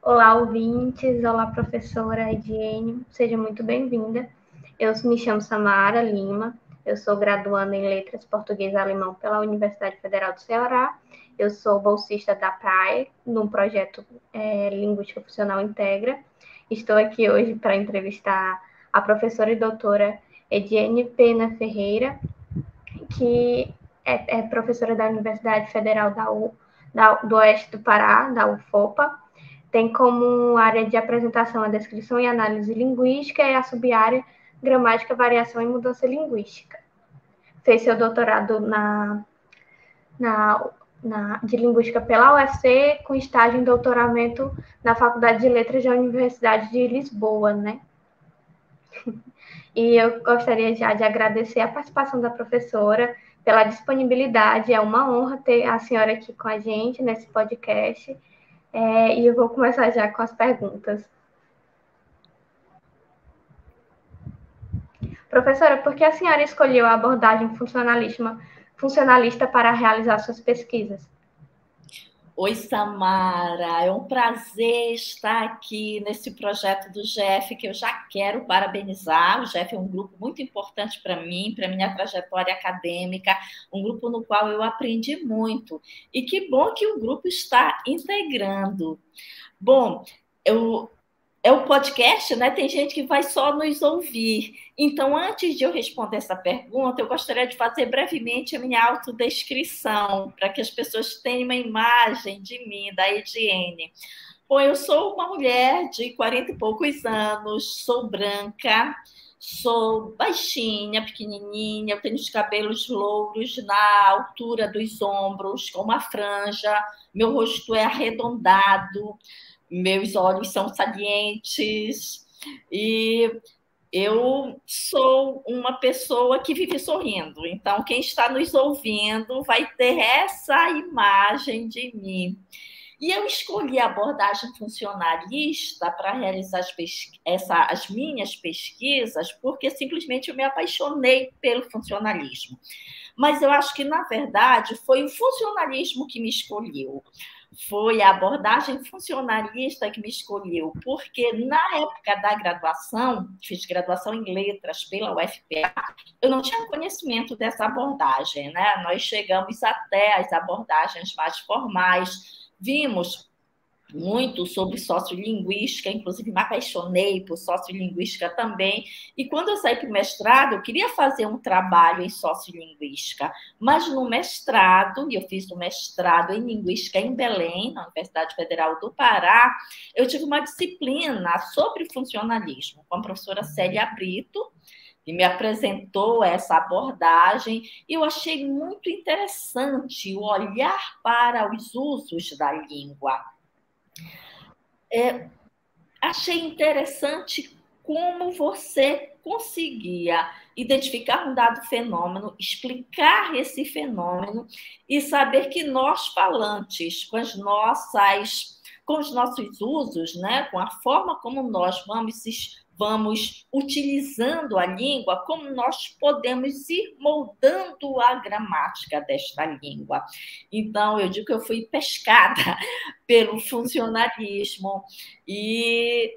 Olá, ouvintes. Olá, professora Ediene. Seja muito bem-vinda. Eu me chamo Samara Lima. Eu sou graduanda em Letras Português e Alemão pela Universidade Federal do Ceará. Eu sou bolsista da PAE, num projeto Linguística Funcional Integra. Estou aqui hoje para entrevistar a professora e doutora Ediene Pena Ferreira, que é professora da Universidade Federal do Oeste do Pará, da UFOPA. Tem como área de apresentação a descrição e análise linguística e a subárea gramática, variação e mudança linguística. Fez seu doutorado de linguística pela UFC, com estágio em doutoramento na Faculdade de Letras da Universidade de Lisboa, né? E eu gostaria já de agradecer a participação da professora pela disponibilidade. É uma honra ter a senhora aqui com a gente nesse podcast. E eu vou começar já com as perguntas. Professora, por que a senhora escolheu a abordagem funcionalista para realizar suas pesquisas? Oi, Samara, é um prazer estar aqui nesse projeto do GEF, que eu já quero parabenizar. O GEF é um grupo muito importante para mim, para minha trajetória acadêmica, um grupo no qual eu aprendi muito. E que bom que o grupo está integrando. Bom, é o podcast, né? Tem gente que vai só nos ouvir. Então, antes de eu responder essa pergunta, eu gostaria de fazer brevemente a minha autodescrição, para que as pessoas tenham uma imagem de mim, da Ediene. Bom, eu sou uma mulher de 40 e poucos anos, sou branca, sou baixinha, pequenininha, eu tenho os cabelos louros na altura dos ombros, com uma franja, meu rosto é arredondado, meus olhos são salientes e eu sou uma pessoa que vive sorrindo. Então, quem está nos ouvindo vai ter essa imagem de mim. E eu escolhi a abordagem funcionalista para realizar as minhas pesquisas, porque simplesmente eu me apaixonei pelo funcionalismo. Mas eu acho que, na verdade, foi o funcionalismo que me escolheu. Foi a abordagem funcionalista que me escolheu, porque na época da graduação, fiz graduação em letras pela UFPA, eu não tinha conhecimento dessa abordagem, né? Nós chegamos até as abordagens mais formais, vimos muito sobre sociolinguística, inclusive me apaixonei por sociolinguística também. E quando eu saí para o mestrado, eu queria fazer um trabalho em sociolinguística, mas no mestrado, e eu fiz o mestrado em linguística em Belém, na Universidade Federal do Pará, eu tive uma disciplina sobre funcionalismo com a professora Célia Brito, que me apresentou essa abordagem, e eu achei muito interessante o olhar para os usos da língua. Achei interessante como você conseguia identificar um dado fenômeno, explicar esse fenômeno e saber que nós, falantes, com os nossos usos, né, com a forma como nós vamos utilizando a língua, como nós podemos ir moldando a gramática desta língua. Então, eu digo que eu fui pescada pelo funcionalismo e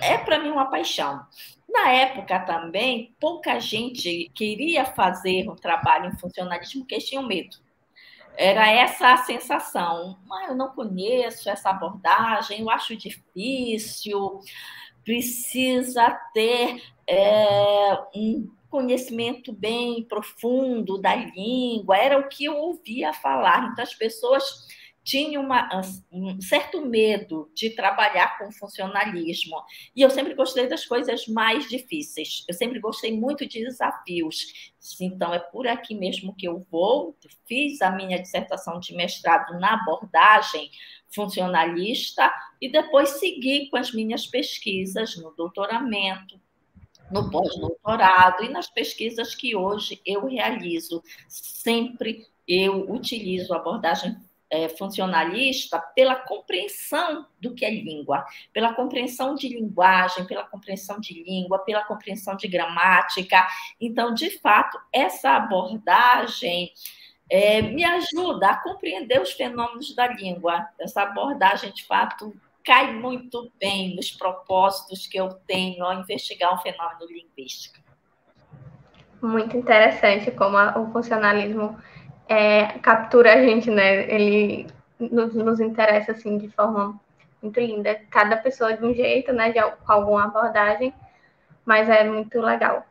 é para mim uma paixão. Na época também, pouca gente queria fazer um trabalho em funcionalismo porque tinham medo. Era essa a sensação. Eu não conheço essa abordagem, eu acho difícil, precisa ter um conhecimento bem profundo da língua, era o que eu ouvia falar. Então, as pessoas tinham um certo medo de trabalhar com funcionalismo. E eu sempre gostei das coisas mais difíceis. Eu sempre gostei muito de desafios. Então, é por aqui mesmo que eu vou. Fiz a minha dissertação de mestrado na abordagem funcionalista e depois segui com as minhas pesquisas no doutoramento, no pós-doutorado e nas pesquisas que hoje eu realizo. Sempre eu utilizo a abordagem funcionalista pela compreensão do que é língua, pela compreensão de linguagem, pela compreensão de língua, pela compreensão de gramática. Então, de fato, essa abordagem me ajuda a compreender os fenômenos da língua. Essa abordagem, de fato, cai muito bem nos propósitos que eu tenho ao investigar um fenômeno linguístico. Muito interessante como o funcionalismo captura a gente, né? Ele nos interessa assim de forma muito linda. Cada pessoa de um jeito, né? Com alguma abordagem, mas é muito legal.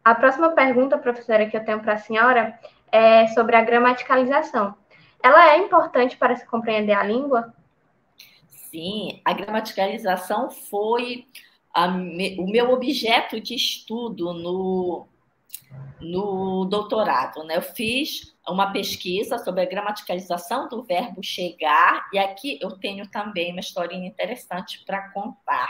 A próxima pergunta, professora, que eu tenho para a senhora é sobre a gramaticalização. Ela é importante para se compreender a língua? Sim, a gramaticalização foi o meu objeto de estudo no doutorado, né? Eu fiz uma pesquisa sobre a gramaticalização do verbo chegar, e aqui eu tenho também uma historinha interessante para contar.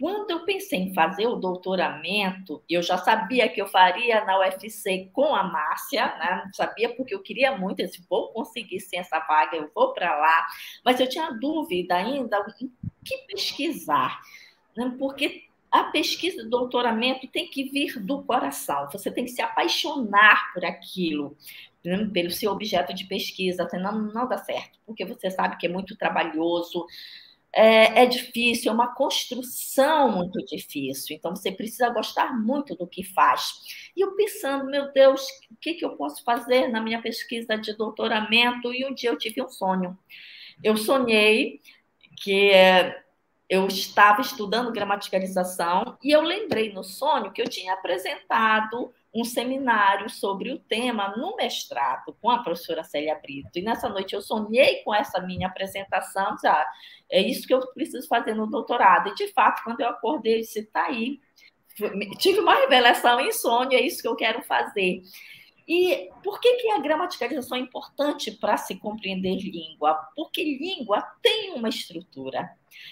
Quando eu pensei em fazer o doutoramento, eu já sabia que eu faria na UFC com a Márcia, né? Não sabia porque eu queria muito, eu disse, vou conseguir sim essa vaga, eu vou para lá, mas eu tinha dúvida ainda em que pesquisar, né? Porque a pesquisa do doutoramento tem que vir do coração, você tem que se apaixonar por aquilo, né? Pelo seu objeto de pesquisa, senão não dá certo, porque você sabe que é muito trabalhoso, é difícil, é uma construção muito difícil, então você precisa gostar muito do que faz. E eu pensando, meu Deus, o que eu posso fazer na minha pesquisa de doutoramento? E um dia eu tive um sonho. Eu sonhei que eu estava estudando gramaticalização e eu lembrei no sonho que eu tinha apresentado um seminário sobre o tema no mestrado com a professora Célia Brito. E nessa noite eu sonhei com essa minha apresentação, já é isso que eu preciso fazer no doutorado. E de fato, quando eu acordei, eu disse, tá aí, tive uma revelação em sonho, é isso que eu quero fazer. E por que a gramaticalização é importante para se compreender língua? Porque língua tem uma estrutura,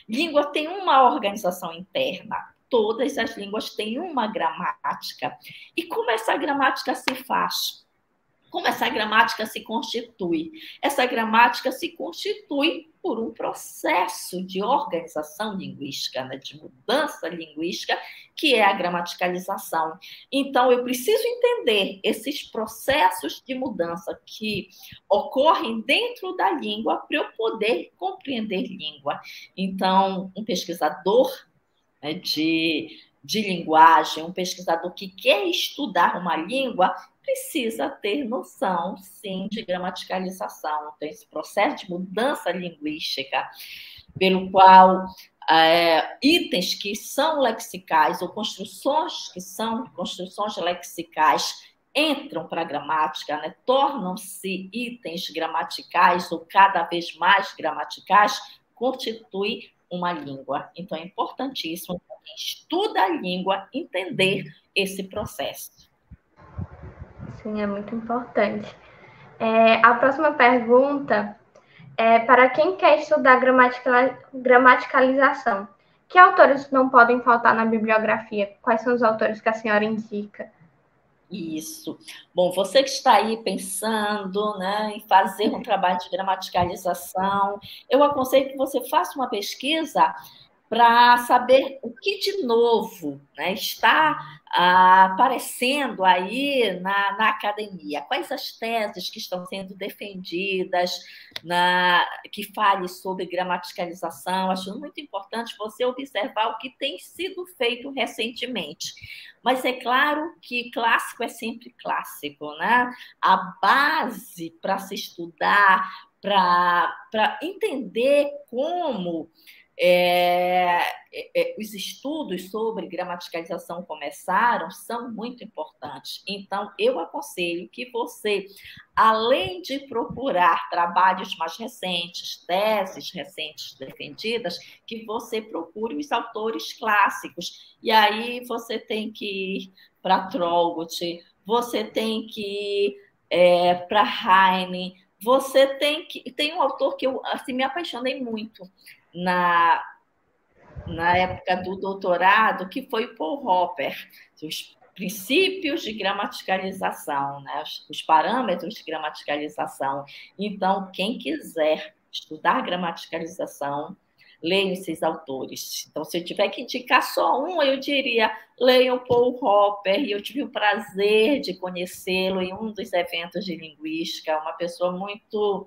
língua tem uma organização interna, todas as línguas têm uma gramática. E como essa gramática se faz? Como essa gramática se constitui? Essa gramática se constitui por um processo de organização linguística, né, de mudança linguística, que é a gramaticalização. Então, eu preciso entender esses processos de mudança que ocorrem dentro da língua para eu poder compreender língua. Então, um pesquisador, né, de linguagem, um pesquisador que quer estudar uma língua, precisa ter noção, sim, de gramaticalização. Então, esse processo de mudança linguística, pelo qual itens que são lexicais ou construções que são construções lexicais entram para a gramática, né? Tornam-se itens gramaticais ou cada vez mais gramaticais, constitui uma língua. Então, é importantíssimo para quem estuda a língua entender esse processo. Sim, é muito importante. A próxima pergunta é para quem quer estudar gramaticalização. Que autores não podem faltar na bibliografia? Quais são os autores que a senhora indica? Isso. Bom, você que está aí pensando, né, em fazer um trabalho de gramaticalização, eu aconselho que você faça uma pesquisa para saber o que de novo, né, está aparecendo aí na academia. Quais as teses que estão sendo defendidas, que fale sobre gramaticalização. Acho muito importante você observar o que tem sido feito recentemente. Mas é claro que clássico é sempre clássico, né? A base para se estudar, para entender como os estudos sobre gramaticalização começaram são muito importantes. Então, eu aconselho que você, além de procurar trabalhos mais recentes, teses recentes defendidas, que você procure os autores clássicos. E aí você tem que ir para Troglodyte, você tem que ir para Heine, você tem um autor que eu assim, me apaixonei muito na época do doutorado, que foi Paul Roper, os princípios de gramaticalização, né? Os parâmetros de gramaticalização. Então, quem quiser estudar gramaticalização, leiam esses autores. Então, se eu tiver que indicar só um, eu diria, leiam Paul Roper, e eu tive o prazer de conhecê-lo em um dos eventos de linguística, uma pessoa muito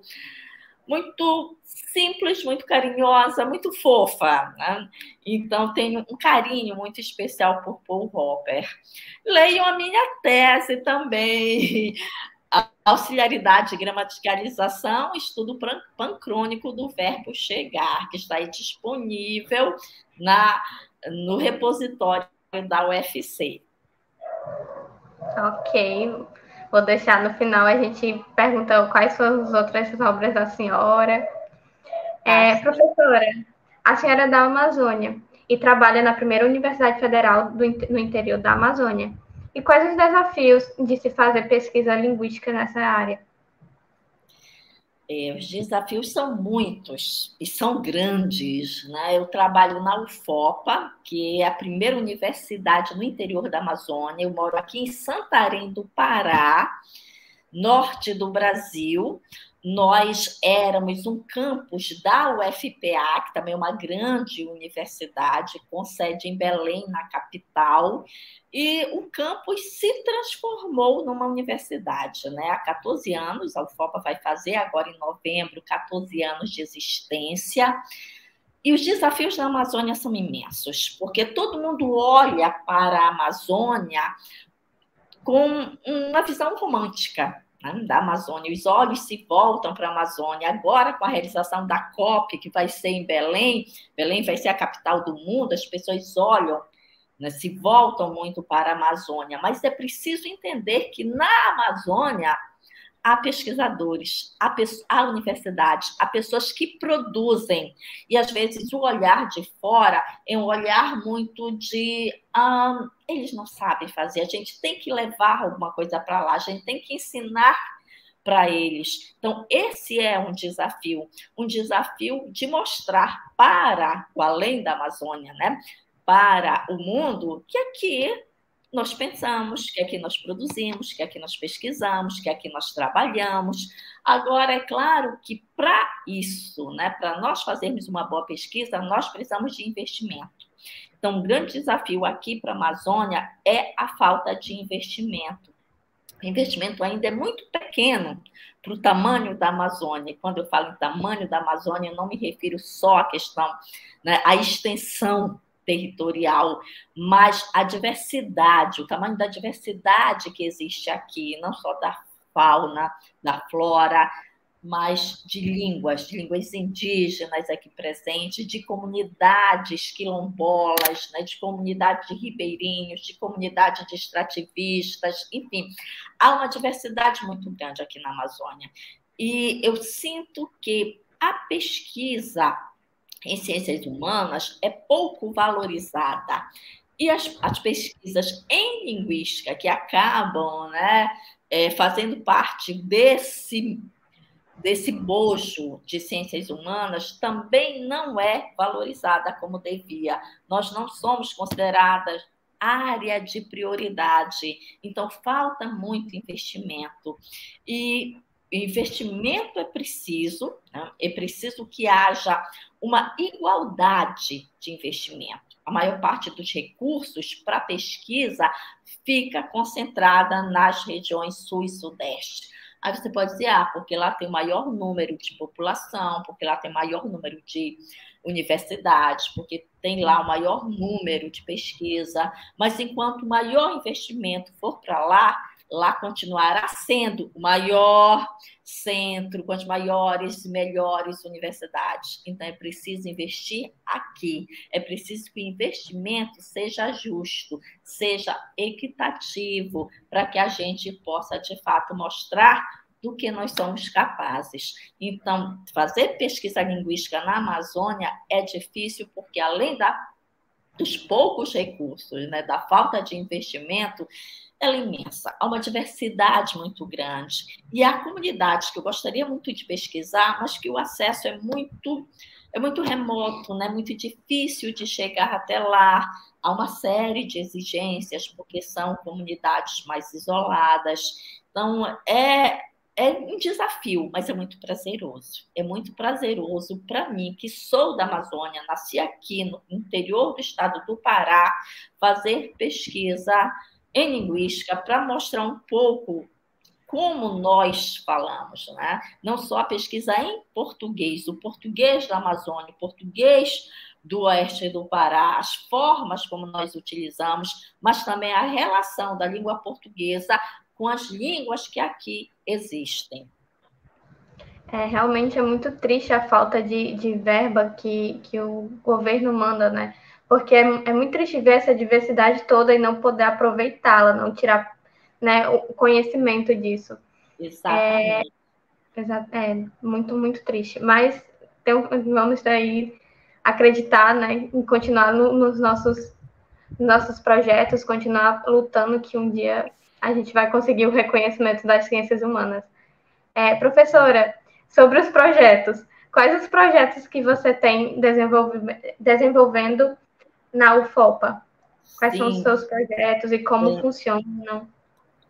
muito simples, muito carinhosa, muito fofa, né? Então, tenho um carinho muito especial por Paul Roper. Leiam a minha tese também, auxiliaridade, gramaticalização, estudo pancrônico do verbo chegar, que está aí disponível no repositório da UFC. Ok, vou deixar no final, a gente pergunta quais são as outras obras da senhora. Professora, a senhora é da Amazônia e trabalha na primeira Universidade Federal no interior da Amazônia. E quais os desafios de se fazer pesquisa linguística nessa área? Os desafios são muitos e são grandes, né? Eu trabalho na UFOPA, que é a primeira universidade no interior da Amazônia. Eu moro aqui em Santarém do Pará, norte do Brasil. Nós éramos um campus da UFPA, que também é uma grande universidade, com sede em Belém, na capital, e o campus se transformou numa universidade, né? Há 14 anos, a UFOPA vai fazer agora em novembro 14 anos de existência. E os desafios na Amazônia são imensos, porque todo mundo olha para a Amazônia com uma visão romântica, né, da Amazônia. Os olhos se voltam para a Amazônia. Agora, com a realização da COP, que vai ser em Belém, Belém vai ser a capital do mundo, as pessoas olham, né, se voltam muito para a Amazônia. Mas é preciso entender que na Amazônia há pesquisadores, há universidades, há pessoas que produzem. E, às vezes, o olhar de fora é um olhar muito de... eles não sabem fazer, a gente tem que levar alguma coisa para lá, a gente tem que ensinar para eles. Então, esse é um desafio de mostrar para o além da Amazônia, né? Para o mundo, que aqui nós pensamos, que aqui nós produzimos, que aqui nós pesquisamos, que aqui nós trabalhamos. Agora, é claro que para isso, né, para nós fazermos uma boa pesquisa, nós precisamos de investimento. Então, um grande desafio aqui para a Amazônia é a falta de investimento. O investimento ainda é muito pequeno para o tamanho da Amazônia. Quando eu falo em tamanho da Amazônia, eu não me refiro só à questão, né, à extensão territorial, mas a diversidade, o tamanho da diversidade que existe aqui, não só da fauna, da flora, mas de línguas indígenas aqui presentes, de comunidades quilombolas, né, de comunidade de ribeirinhos, de comunidade de extrativistas, enfim, há uma diversidade muito grande aqui na Amazônia. E eu sinto que a pesquisa em ciências humanas é pouco valorizada. E as pesquisas em linguística, que acabam, né, fazendo parte desse bojo de ciências humanas, também não é valorizada como devia. Nós não somos consideradas área de prioridade, então falta muito investimento. E investimento é preciso, né? É preciso que haja uma igualdade de investimento. A maior parte dos recursos para pesquisa fica concentrada nas regiões sul e sudeste. Aí você pode dizer, porque lá tem o maior número de população, porque lá tem o maior número de universidades, porque tem lá o maior número de pesquisa, mas enquanto o maior investimento for para lá, lá continuará sendo o maior centro, com as maiores e melhores universidades. Então, é preciso investir aqui. É preciso que o investimento seja justo, seja equitativo, para que a gente possa, de fato, mostrar do que nós somos capazes. Então, fazer pesquisa linguística na Amazônia é difícil, porque além dos poucos recursos, né, da falta de investimento, ela é imensa. Há uma diversidade muito grande. E há comunidades que eu gostaria muito de pesquisar, mas que o acesso é muito remoto, né? Muito difícil de chegar até lá. Há uma série de exigências, porque são comunidades mais isoladas. Então, é um desafio, mas é muito prazeroso. É muito prazeroso para mim, que sou da Amazônia, nasci aqui no interior do estado do Pará, fazer pesquisa em linguística para mostrar um pouco como nós falamos, né? Não só a pesquisa em português, o português da Amazônia, o português do Oeste do Pará, as formas como nós utilizamos, mas também a relação da língua portuguesa com as línguas que aqui existem. Realmente é muito triste a falta de verba que o governo manda, né? Porque é muito triste ver essa diversidade toda e não poder aproveitá-la, não tirar, né, o conhecimento disso. Exatamente. É muito, muito triste. Mas vamos daí acreditar, né, em continuar nos nossos projetos, continuar lutando que um dia a gente vai conseguir o reconhecimento das ciências humanas. Professora, sobre os projetos, quais os projetos que você tem desenvolvendo na UFOPA? Quais são os Sim. seus projetos e como funcionam?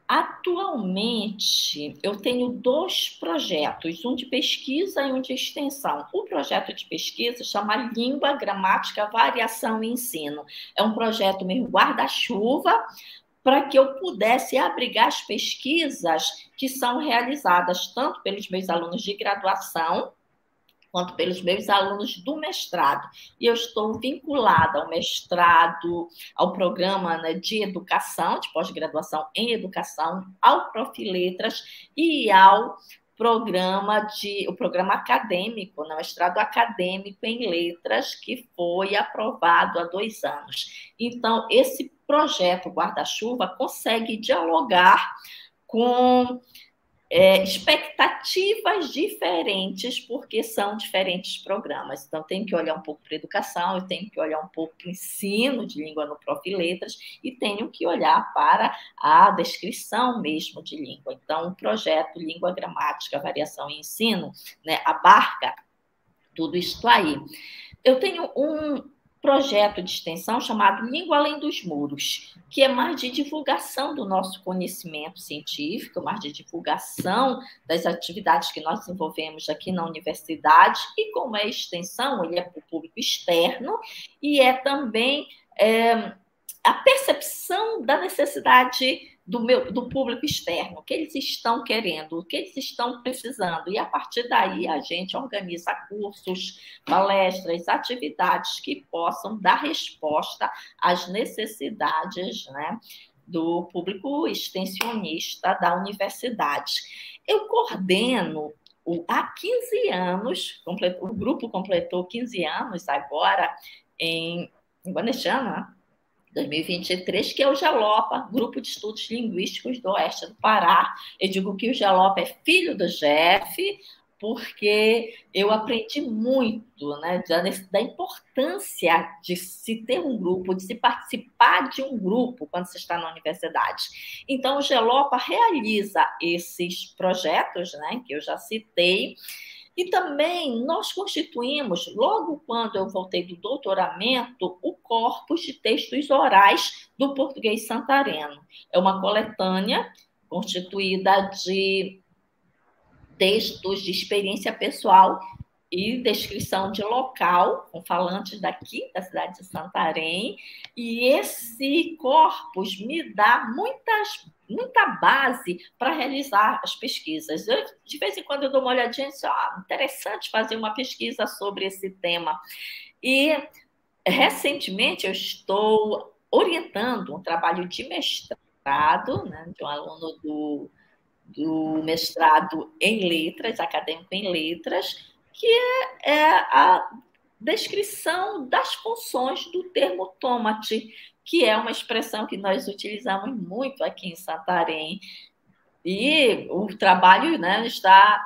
Atualmente, eu tenho 2 projetos, um de pesquisa e um de extensão. O projeto de pesquisa chama Língua, Gramática, Variação e Ensino. É um projeto meio guarda-chuva para que eu pudesse abrigar as pesquisas que são realizadas tanto pelos meus alunos de graduação quanto pelos meus alunos do mestrado. E eu estou vinculada ao mestrado, ao programa, né, de educação, de pós-graduação em educação, ao Profiletras e ao o programa acadêmico, né, mestrado acadêmico em letras, que foi aprovado há 2 anos. Então, esse projeto Guarda-Chuva consegue dialogar com expectativas diferentes, porque são diferentes programas. Então, tem que olhar um pouco para a educação, eu tenho que olhar um pouco para o ensino de língua no Profiletras e tenho que olhar para a descrição mesmo de língua. Então, o projeto Língua, Gramática, Variação e Ensino, né, abarca tudo isso aí. Eu tenho um projeto de extensão chamado Língua Além dos Muros, que é mais de divulgação do nosso conhecimento científico, mais de divulgação das atividades que nós desenvolvemos aqui na universidade, e como é extensão, ele é para o público externo, e é também a percepção da necessidade do público externo, o que eles estão querendo, o que eles estão precisando, e a partir daí a gente organiza cursos, palestras, atividades que possam dar resposta às necessidades, né, do público extensionista da universidade. Eu coordeno há 15 anos, o grupo completou 15 anos agora, em este ano, né? 2023, que é o GELOPA, Grupo de Estudos Linguísticos do Oeste do Pará. Eu digo que o GELOPA é filho do GEF, porque eu aprendi muito, né, da importância de se ter um grupo, de se participar de um grupo quando se está na universidade. Então, o GELOPA realiza esses projetos, né, que eu já citei. E também nós constituímos, logo quando eu voltei do doutoramento, o corpus de textos orais do português santareno. É uma coletânea constituída de textos de experiência pessoal e descrição de local, com falantes daqui, da cidade de Santarém, e esse corpus me dá muita base para realizar as pesquisas. De vez em quando eu dou uma olhadinha e disse, interessante fazer uma pesquisa sobre esse tema. E recentemente eu estou orientando um trabalho de mestrado, né, de um aluno do mestrado em letras, acadêmico em letras, que é a descrição das funções do termo tomate, que é uma expressão que nós utilizamos muito aqui em Santarém. E o trabalho, né, está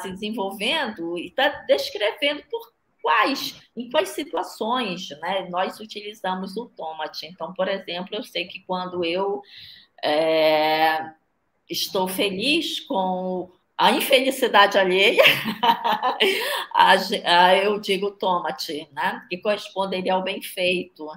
se desenvolvendo e está descrevendo em quais situações, né, nós utilizamos o tomate. Então, por exemplo, eu sei que quando eu estou feliz com a infelicidade alheia, eu digo tomate, né? Que corresponderia ao bem feito,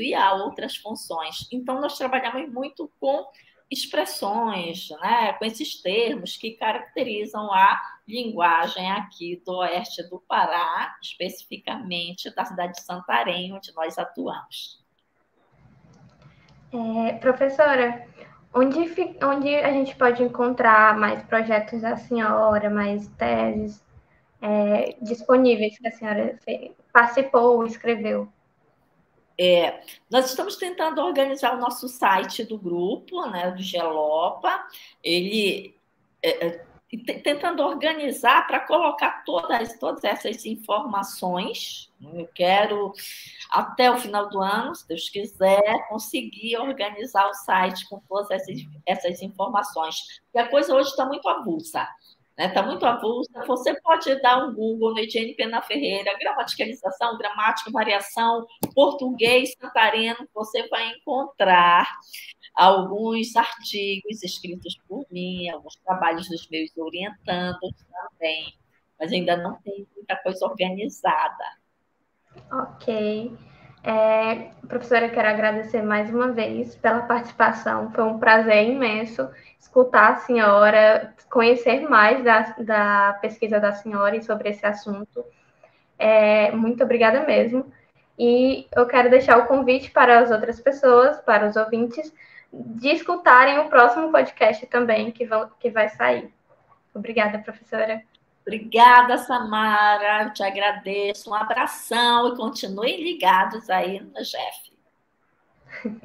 e a outras funções. Então, nós trabalhamos muito com expressões, né? Com esses termos que caracterizam a linguagem aqui do oeste do Pará, especificamente da cidade de Santarém, onde nós atuamos. Professora, onde a gente pode encontrar mais projetos da senhora, mais teses disponíveis que a senhora participou ou escreveu? Nós estamos tentando organizar o nosso site do grupo, né, do Gelopa, tentando organizar para colocar todas essas informações. Eu quero, até o final do ano, se Deus quiser, conseguir organizar o site com todas essas informações. Porque a coisa hoje está muito avulsa. Está muito avulsa. Você pode dar um Google no Ediene Pena Ferreira, gramaticalização, gramática, variação, português santareno, você vai encontrar alguns artigos escritos por mim, alguns trabalhos dos meus orientandos também, mas ainda não tem muita coisa organizada. Ok. Professora, quero agradecer mais uma vez pela participação. Foi um prazer imenso escutar a senhora, conhecer mais da pesquisa da senhora e sobre esse assunto. Muito obrigada mesmo. E eu quero deixar o convite para as outras pessoas, para os ouvintes, de escutarem o próximo podcast também que vai sair. Obrigada, professora. Obrigada, Samara. Eu te agradeço. Um abração e continuem ligados aí no GEF.